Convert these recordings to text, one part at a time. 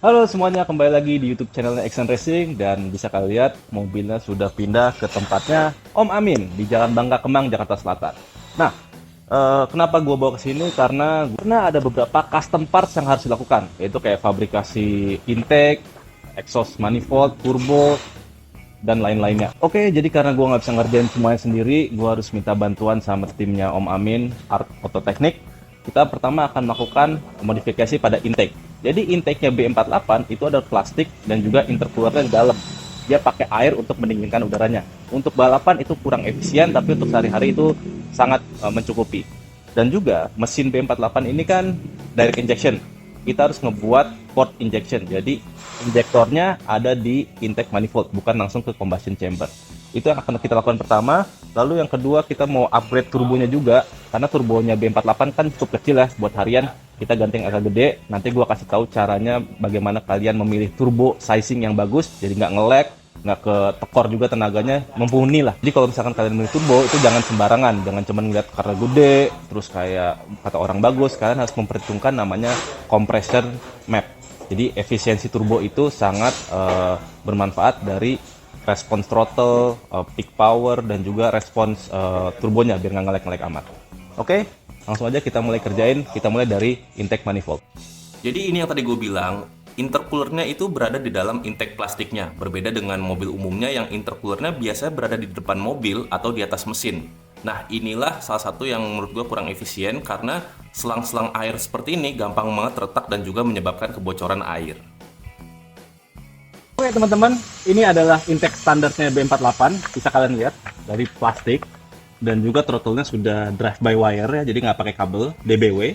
Halo semuanya, kembali lagi di YouTube channelnya Action Racing dan bisa kalian lihat mobilnya sudah pindah ke tempatnya Om Amin di Jalan Bangka Kemang, Jakarta Selatan. Nah, kenapa gue bawa ke sini? Karena ada beberapa custom parts yang harus dilakukan, yaitu kayak fabrikasi intake, exhaust manifold, turbo, dan lain-lainnya. Oke, jadi karena gue nggak bisa ngerjain semuanya sendiri, gue harus minta bantuan sama timnya Om Amin, Art Auto Teknik. Kita pertama akan melakukan modifikasi pada intake. Jadi intake-nya B48 itu ada plastik dan juga intercoolernya di dalam. Dia pakai air untuk mendinginkan udaranya. Untuk balapan itu kurang efisien, tapi untuk sehari-hari itu sangat mencukupi. Dan juga mesin B48 ini kan direct injection. Kita harus ngebuat port injection. Jadi injektornya ada di intake manifold, bukan langsung ke combustion chamber. Itu yang akan kita lakukan pertama. Lalu yang kedua, kita mau upgrade turbonya juga, karena turbonya B48 kan cukup kecil ya buat harian. Kita ganti yang agak gede. Nanti gua kasih tahu caranya bagaimana kalian memilih turbo sizing yang bagus, jadi nggak nge-lag, nggak ketekor juga tenaganya, mumpuni lah. Jadi kalau misalkan kalian memilih turbo itu jangan sembarangan, jangan cuma ngeliat karena gede terus kayak kata orang bagus. Kalian harus memperhitungkan namanya compressor map. Jadi efisiensi turbo itu sangat bermanfaat dari respons throttle, peak power, dan juga respons turbonya biar nggak ngelek-ngelek amat. Oke, langsung aja kita mulai kerjain. Kita mulai dari intake manifold. Jadi ini yang tadi gue bilang, intercoolernya itu berada di dalam intake plastiknya. Berbeda dengan mobil umumnya yang intercoolernya biasanya berada di depan mobil atau di atas mesin. Nah, inilah salah satu yang menurut gue kurang efisien karena selang-selang air seperti ini gampang banget retak dan juga menyebabkan kebocoran air. Oke teman-teman, ini adalah intake standarnya B48. Bisa kalian lihat dari plastik. Dan juga throttle-nya sudah drive by wire ya, jadi nggak pakai kabel, DBW.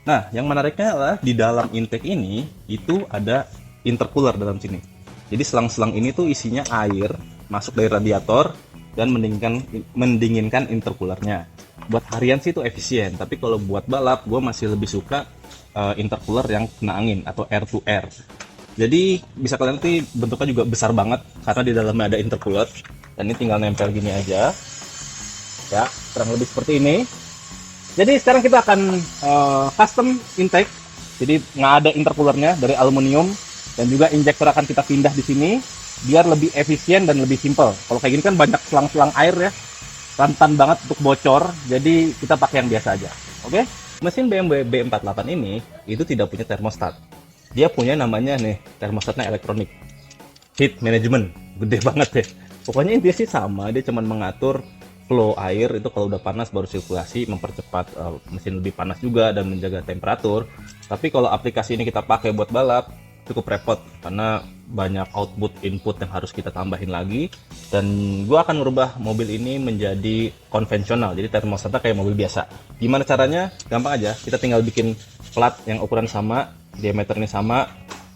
Nah, yang menariknya adalah di dalam intake ini itu ada intercooler dalam sini. Jadi selang-selang ini tuh isinya air masuk dari radiator dan mendinginkan intercoolernya. Buat harian sih itu efisien, tapi kalau buat balap gue masih lebih suka intercooler yang kena angin atau air to air. Jadi bisa kalian nanti bentuknya juga besar banget karena di dalamnya ada intercooler, dan ini tinggal nempel gini aja. Ya, kurang lebih seperti ini. Jadi sekarang kita akan custom intake. Jadi nggak ada intercoolernya, dari aluminium, dan juga injektor akan kita pindah di sini biar lebih efisien dan lebih simple. Kalau kayak gini kan banyak selang-selang air ya, rentan banget untuk bocor. Jadi kita pakai yang biasa aja. Oke? Mesin BMW B48 ini itu tidak punya termostat. Dia punya namanya nih, termostatnya elektronik. Heat management, gede banget ya. Pokoknya intinya sih sama, dia cuma mengatur flow air itu kalau udah panas baru sirkulasi, mempercepat mesin lebih panas juga dan menjaga temperatur. Tapi kalau aplikasi ini kita pakai buat balap cukup repot karena banyak output input yang harus kita tambahin lagi. Dan gua akan merubah mobil ini menjadi konvensional, jadi termostatnya kayak mobil biasa. Gimana caranya? Gampang aja, kita tinggal bikin plat yang ukuran sama, diameternya sama,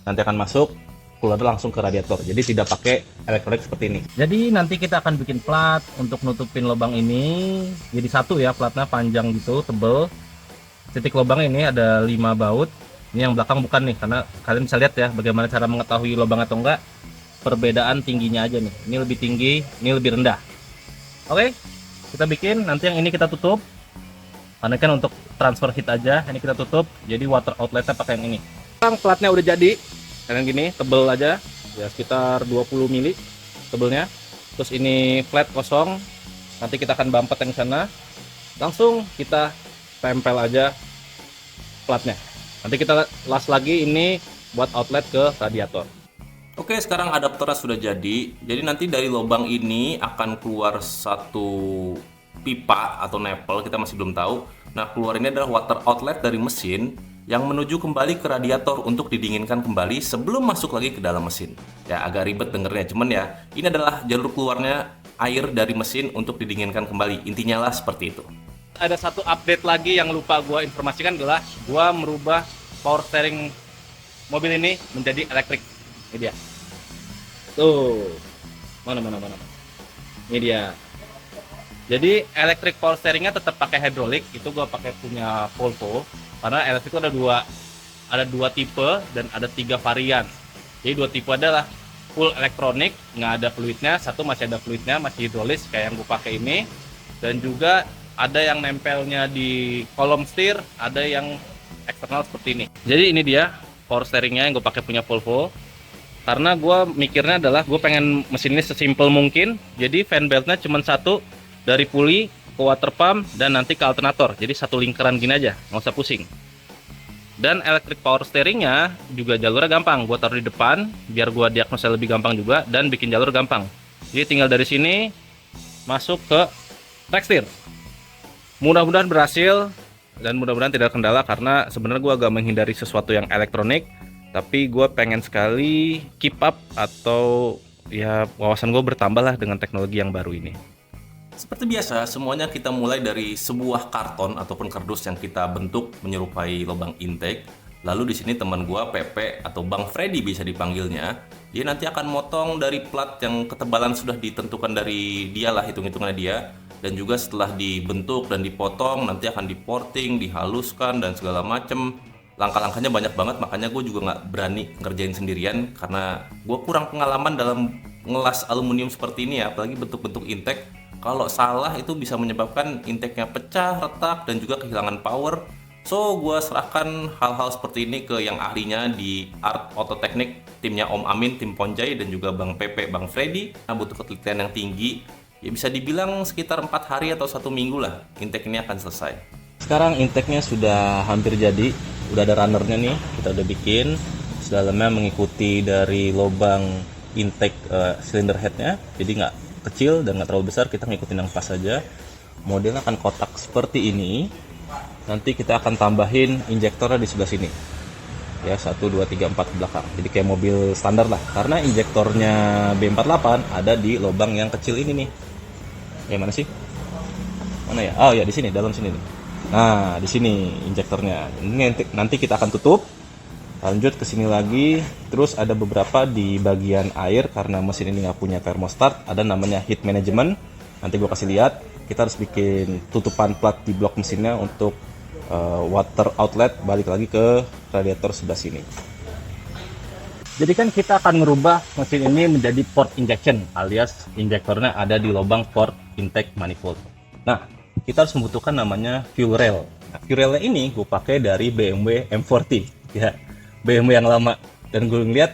nanti akan masuk cooler langsung ke radiator, jadi tidak pakai elektronik seperti ini. Jadi nanti kita akan bikin plat untuk nutupin lubang ini jadi satu ya, platnya panjang gitu, tebel. Titik lubang ini ada 5 baut. Ini yang belakang bukan nih, karena kalian bisa lihat ya bagaimana cara mengetahui lubang atau enggak. Perbedaan tingginya aja nih, ini lebih tinggi, ini lebih rendah. Oke, kita bikin. Nanti yang ini kita tutup, karena kan untuk transfer heat aja, ini kita tutup, jadi water outletnya pakai yang ini. Sekarang platnya udah jadi kayak gini, tebel aja ya, sekitar 20 mili tebelnya. Terus ini flat kosong, nanti kita akan bumpet yang sana, langsung kita tempel aja platnya. Nanti kita las lagi ini buat outlet ke radiator. Oke, sekarang adaptornya sudah jadi. Jadi nanti dari lubang ini akan keluar satu pipa atau nipple, kita masih belum tahu. Nah, keluar ini adalah water outlet dari mesin yang menuju kembali ke radiator untuk didinginkan kembali sebelum masuk lagi ke dalam mesin. Ya, agak ribet dengernya, cuman ya ini adalah jalur keluarnya air dari mesin untuk didinginkan kembali. Intinya lah seperti itu. Ada satu update lagi yang lupa gua informasikan, adalah gua merubah power steering mobil ini menjadi elektrik. Ini dia. Tuh. Mana. Ini dia. Jadi electric power steeringnya tetap pakai hidrolik, itu gua pakai punya Volvo. Karena elektrik itu ada dua tipe dan ada 3 varian. Jadi 2 tipe adalah full elektronik, nggak ada fluidnya, satu masih ada fluidnya, masih hidrolis kayak yang gue pakai ini. Dan juga ada yang nempelnya di kolom setir, ada yang eksternal seperti ini. Jadi ini dia power steeringnya yang gue pakai punya Volvo. Karena gue mikirnya adalah gue pengen mesin ini sesimpel mungkin. Jadi fan beltnya cuma satu, dari puli ke water pump dan nanti ke alternator. Jadi satu lingkaran gini aja, nggak usah pusing. Dan electric power steeringnya juga jalurnya gampang. Gue taruh di depan biar gue diagnosa lebih gampang juga dan bikin jalur gampang. Jadi tinggal dari sini masuk ke track steer. Mudah-mudahan berhasil dan mudah-mudahan tidak kendala, karena sebenarnya gue agak menghindari sesuatu yang elektronik, tapi gue pengen sekali keep up atau ya wawasan gue bertambah lah dengan teknologi yang baru ini. Seperti biasa, semuanya kita mulai dari sebuah karton ataupun kardus yang kita bentuk menyerupai lubang intake. Lalu di sini teman gua Pepe atau Bang Freddy bisa dipanggilnya, dia nanti akan motong dari plat yang ketebalan sudah ditentukan dari dia lah, hitung-hitungannya dia. Dan juga setelah dibentuk dan dipotong nanti akan diporting, dihaluskan dan segala macem. Langkah-langkahnya banyak banget, makanya gue juga nggak berani ngerjain sendirian karena gue kurang pengalaman dalam ngelas aluminium seperti ini ya, apalagi bentuk-bentuk intake. Kalau salah itu bisa menyebabkan intake-nya pecah, retak, dan juga kehilangan power. So, gue serahkan hal-hal seperti ini ke yang ahlinya di Art Auto Teknik, timnya Om Amin, tim Ponjai, dan juga Bang Pepe, Bang Freddy. Nah, butuh ketelitian yang tinggi. Ya bisa dibilang sekitar 4 hari atau 1 minggu lah, intake ini akan selesai. Sekarang intake-nya sudah hampir jadi. Udah ada runnernya nih, kita udah bikin. Dalamnya mengikuti dari lubang intake cylinder head-nya. Jadi nggak kecil dan nggak terlalu besar, kita ngikutin yang pas saja. Modelnya akan kotak seperti ini. Nanti kita akan tambahin injektornya di sebelah sini ya, 1, 2, 3, 4 belakang, jadi kayak mobil standar lah, karena injektornya B48 ada di lubang yang kecil ini nih. Mana sih, mana ya, oh ya di sini, dalam sini nih. Nah di sini injektornya, ini nanti kita akan tutup, lanjut ke sini lagi. Terus ada beberapa di bagian air, karena mesin ini nggak punya thermostat, ada namanya heat management. Nanti gue kasih lihat. Kita harus bikin tutupan plat di blok mesinnya untuk water outlet, balik lagi ke radiator sebelah sini. Jadi kan kita akan merubah mesin ini menjadi port injection, alias injektornya ada di lubang port intake manifold. Nah, kita harus membutuhkan namanya fuel rail. Nah, fuel railnya ini gue pakai dari BMW M40 ya, BMW yang lama, dan gue ngeliat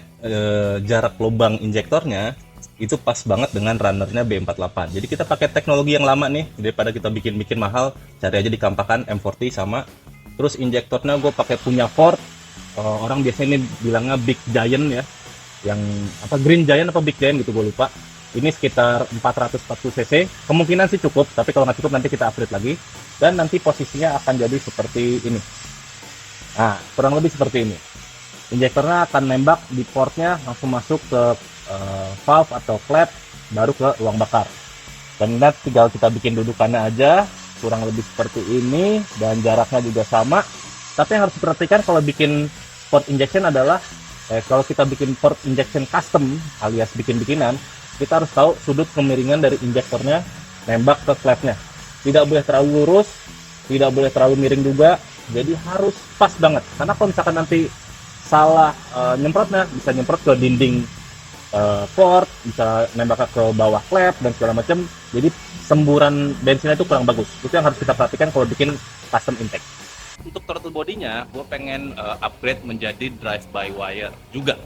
jarak lubang injektornya itu pas banget dengan runnernya B48. Jadi kita pakai teknologi yang lama nih, daripada kita bikin mahal, cari aja di Kampakan M40 sama. Terus injektornya gue pakai punya Ford, orang biasanya ini bilangnya Big Giant ya, yang apa Green Giant apa Big Giant gitu gue lupa. Ini sekitar 440 cc, kemungkinan sih cukup, tapi kalau nggak cukup nanti kita upgrade lagi. Dan nanti posisinya akan jadi seperti ini. Nah, kurang lebih seperti ini. Injektornya akan nembak di portnya, langsung masuk ke valve atau klep, baru ke ruang bakar. Dan nanti tinggal kita bikin dudukannya aja, kurang lebih seperti ini, dan jaraknya juga sama. Tapi yang harus diperhatikan kalau bikin port injection adalah kalau kita bikin port injection custom alias bikin-bikinan, kita harus tahu sudut kemiringan dari injektornya nembak ke klepnya. Tidak boleh terlalu lurus, tidak boleh terlalu miring juga, jadi harus pas banget. Karena kalau misalkan nanti salah nyemprotnya, bisa nyemprot ke dinding port, bisa nembak ke bawah klep dan segala macam. Jadi semburan bensinnya itu kurang bagus. Itu yang harus kita perhatikan kalau bikin custom intake. Untuk throttle bodinya, gue pengen upgrade menjadi drive by wire juga.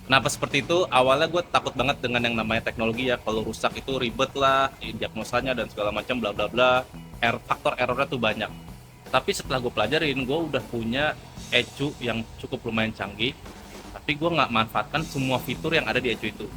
Kenapa seperti itu? Awalnya gue takut banget dengan yang namanya teknologi ya. Kalau rusak itu ribet lah, diagnosanya dan segala macam bla bla bla. Faktor errornya tuh banyak. Tapi setelah gue pelajarin, gue udah punya ECU yang cukup lumayan canggih. Tapi gue nggak manfaatkan semua fitur yang ada di ECU itu.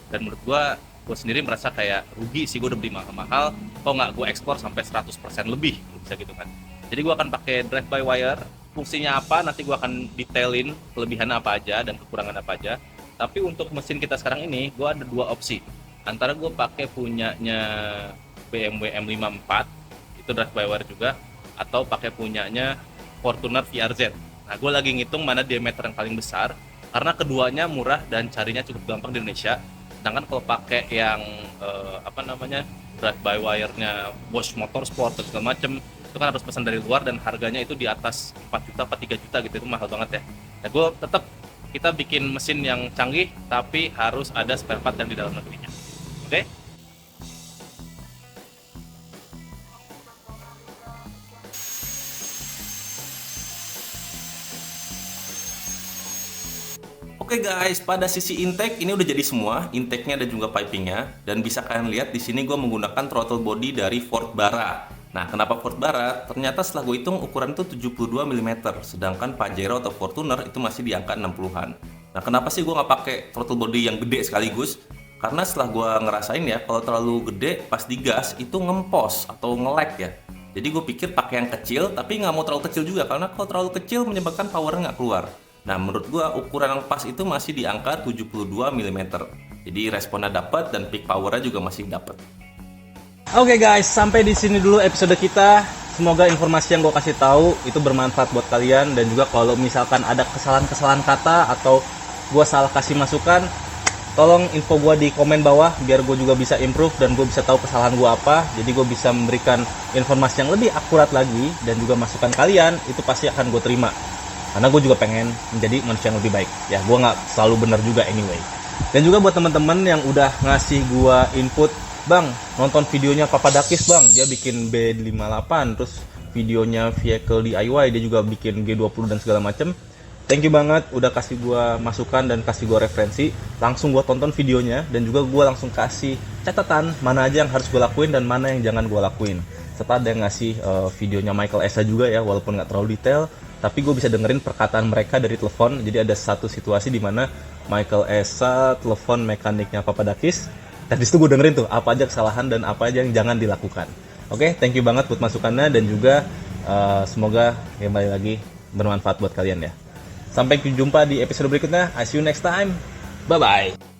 Dan menurut gue sendiri merasa kayak rugi sih, gue udah beli mahal-mahal, kok nggak gue ekspor sampai 100% lebih, bisa gitu kan. Jadi gue akan pakai drive by wire, fungsinya apa, nanti gue akan detailin kelebihannya apa aja dan kekurangan apa aja. Tapi untuk mesin kita sekarang ini, gue ada 2 opsi. Antara gue pakai punyanya BMW M54, itu drive by wire juga, atau pakai punyanya Fortuner VRZ. Nah, gue lagi ngitung mana diameter yang paling besar, karena keduanya murah dan carinya cukup gampang di Indonesia. Sedangkan kalau pakai yang drive by wire-nya Bosch Motorsport dan segala macem, itu kan harus pesan dari luar dan harganya itu di atas 4 juta atau 3 juta gitu, itu mahal banget ya. Nah, gue tetap kita bikin mesin yang canggih, tapi harus ada spare part yang di dalam negerinya. Oke? Oke guys, pada sisi intake ini udah jadi semua, intake-nya dan juga pipingnya. Dan bisa kalian lihat di sini gue menggunakan throttle body dari Ford Bara. Nah, kenapa Ford Bara? Ternyata setelah gue hitung ukuran itu 72 mm, sedangkan Pajero atau Fortuner itu masih di angka 60-an. Nah, kenapa sih gue nggak pakai throttle body yang gede sekaligus? Karena setelah gue ngerasain ya, kalau terlalu gede pas digas itu ngempos atau nge-lag ya. Jadi gue pikir pakai yang kecil, tapi nggak mau terlalu kecil juga, karena kalau terlalu kecil menyebabkan powernya nggak keluar. Nah, menurut gua ukuran yang pas itu masih di angka 72 mm. Jadi responnya dapat dan peak powernya juga masih dapat. Oke guys, sampai di sini dulu episode kita. Semoga informasi yang gue kasih tahu itu bermanfaat buat kalian, dan juga kalau misalkan ada kesalahan-kesalahan kata atau gue salah kasih masukan, tolong info gue di komen bawah biar gue juga bisa improve dan gue bisa tahu kesalahan gue apa. Jadi gue bisa memberikan informasi yang lebih akurat lagi, dan juga masukan kalian itu pasti akan gue terima. Karena gue juga pengen menjadi manusia yang lebih baik. Ya, gue nggak selalu benar juga anyway. Dan juga buat teman-teman yang udah ngasih gue input, Bang, nonton videonya Papadakis bang, dia bikin B58, terus videonya vehicle DIY, dia juga bikin G20 dan segala macem. Thank you banget udah kasih gue masukan dan kasih gue referensi. Langsung gue tonton videonya, dan juga gue langsung kasih catatan mana aja yang harus gue lakuin dan mana yang jangan gue lakuin. Serta ada yang ngasih videonya Michael Esa juga ya, walaupun nggak terlalu detail, tapi gue bisa dengerin perkataan mereka dari telepon. Jadi ada satu situasi di mana Michael Esa telepon mekaniknya Papadakis, dan disitu gue dengerin tuh apa aja kesalahan dan apa aja yang jangan dilakukan. Oke, thank you banget buat masukannya, dan juga semoga kembali lagi bermanfaat buat kalian ya. Sampai jumpa di episode berikutnya. I see you next time. Bye bye.